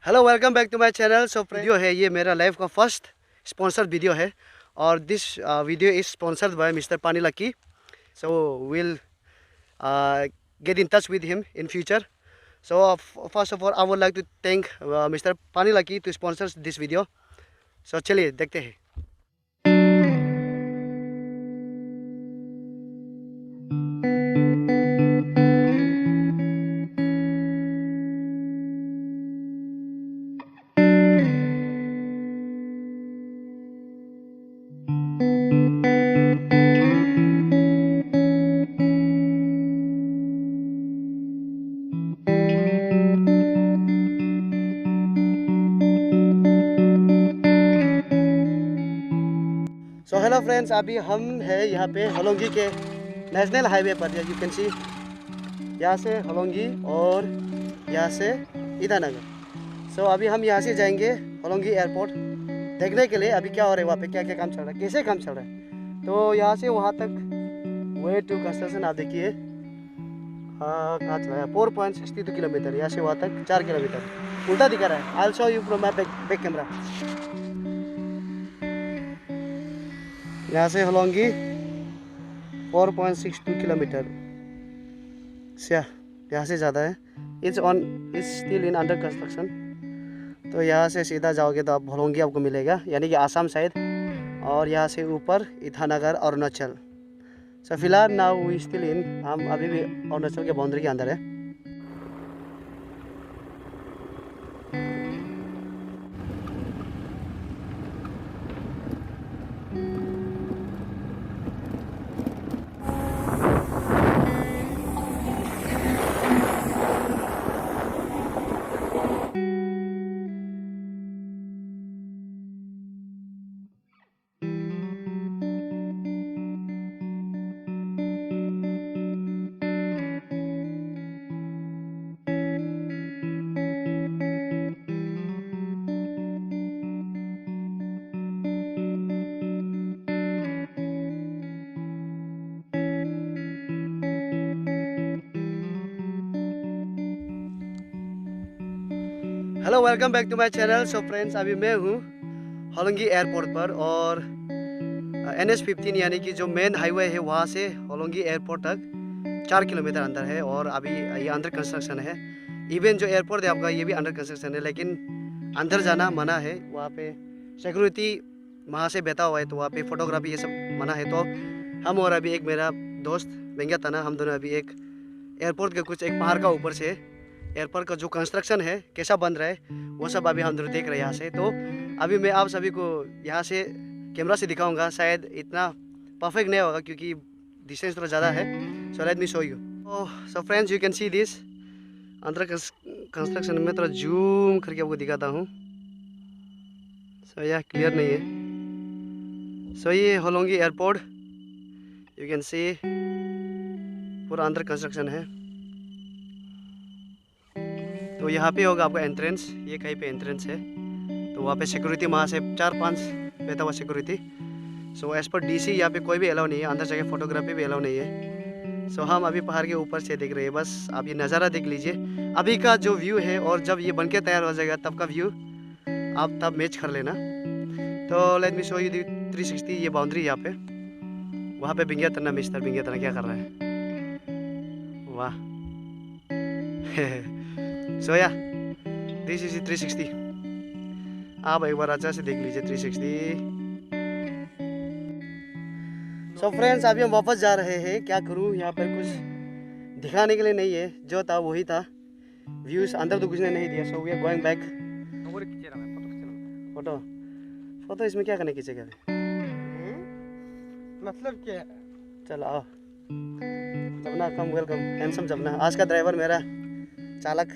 Hello welcome back to my channel. So video है ये मेरा लाइफ का फर्स्ट स्पॉन्सर्ड वीडियो है और this video is sponsored by mister Pani lucky. So will get in touch with him in future. So first of all I would like to thank Mr. Pani Lucky to sponsor this video. So चलिए देखते हैं। So hello friends, अभी हम हैं यहाँ पे होलोंगी के national highway पर। यू कैन सी यहाँ से होलोंगी और यहाँ से ईटानगर। सो अभी हम यहाँ से जाएंगे होलोंगी एयरपोर्ट देखने के लिए अभी क्या हो रहा है, वहाँ पे क्या क्या काम चल रहा है, कैसे काम चल रहा है। तो यहाँ से वहाँ तक वे टू कंस्ट्रक्शन आप देखिए कहाँ चल रहा है 4.62 किलोमीटर। यहाँ से वहाँ तक 4 किलोमीटर उल्टा दिखा रहा है। I will show you from my back camera. यहाँ से होलोंगी 4.62 किलोमीटर से यहाँ से ज़्यादा है। It's still in under construction. तो यहाँ से सीधा जाओगे तो आप होलोंगी आपको मिलेगा, यानी कि आसाम साइड, और यहाँ से ऊपर ईटानगर अरुणाचल। सो फिलहाल नाउ वी स्टिल इन, हम अभी भी अरुणाचल के बाउंड्री के अंदर है। Hello welcome back to my channel. So friends, अभी मैं हूँ होलोंगी एयरपोर्ट पर और NH15 यानी कि जो मेन हाईवे है वहाँ से होलोंगी एयरपोर्ट तक 4 किलोमीटर अंदर है और अभी ये अंडर कंस्ट्रक्शन है। इवन जो एयरपोर्ट है आपका ये भी अंडर कंस्ट्रक्शन है, लेकिन अंदर जाना मना है। वहाँ पे सिक्योरिटी वहाँ से बैठा हुआ है, तो वहाँ पे फोटोग्राफी ये सब मना है। तो हम और अभी एक मेरा दोस्त वेंगे तना, हम दोनों अभी एक एयरपोर्ट के कुछ एक पहाड़ का ऊपर से एयरपोर्ट का जो कंस्ट्रक्शन है कैसा बन रहा है वो सब अभी हम दोनों देख रहे हैं यहाँ से। तो अभी मैं आप सभी को यहाँ से कैमरा से दिखाऊंगा। शायद इतना परफेक्ट नहीं होगा क्योंकि डिस्टेंस थोड़ा ज़्यादा है। So let me show you. So friends, you can see this under construction. में थोड़ा जूम करके आपको दिखाता हूँ। सो यह क्लियर नहीं है। सो ये Hollongi airport, you can see पूरा अंडर कंस्ट्रक्शन है। तो यहाँ पे होगा आपका एंट्रेंस, ये कहीं पे एंट्रेंस है। तो वहाँ पे सिक्योरिटी वहाँ से 4-5 बैठा हुआ security. So as per DC यहाँ पे कोई भी अलाउ नहीं है, अंदर जाके फोटोग्राफी भी अलाउ नहीं है। सो हम अभी पहाड़ के ऊपर से देख रहे हैं, बस आप ये नज़ारा देख लीजिए अभी का जो व्यू है, और जब ये बनके तैयार हो जाएगा तब का व्यू आप तब मैच कर लेना। तो लेट मी शो यू दी 360 ये बाउंड्री यहाँ पे। वहाँ पे बिंगिया तना, मिस्टर बिंगिया तना क्या कर रहा है, वाह। सो या दिस इज 360। आप एक बार अच्छा से देख लीजिए 360। सो फ्रेंड्स, अभी हम वापस जा रहे हैं। क्या करूं, यहाँ पर कुछ दिखाने के लिए नहीं है, जो था वही था। व्यूज अंदर तो कुछ ने नहीं दिया। So we are going back. Photo photo इसमें क्या करने खींचेगा, मतलब क्या है? चलो आओ। Jabna come welcome, handsome Jabna. आज का ड्राइवर मेरा चालक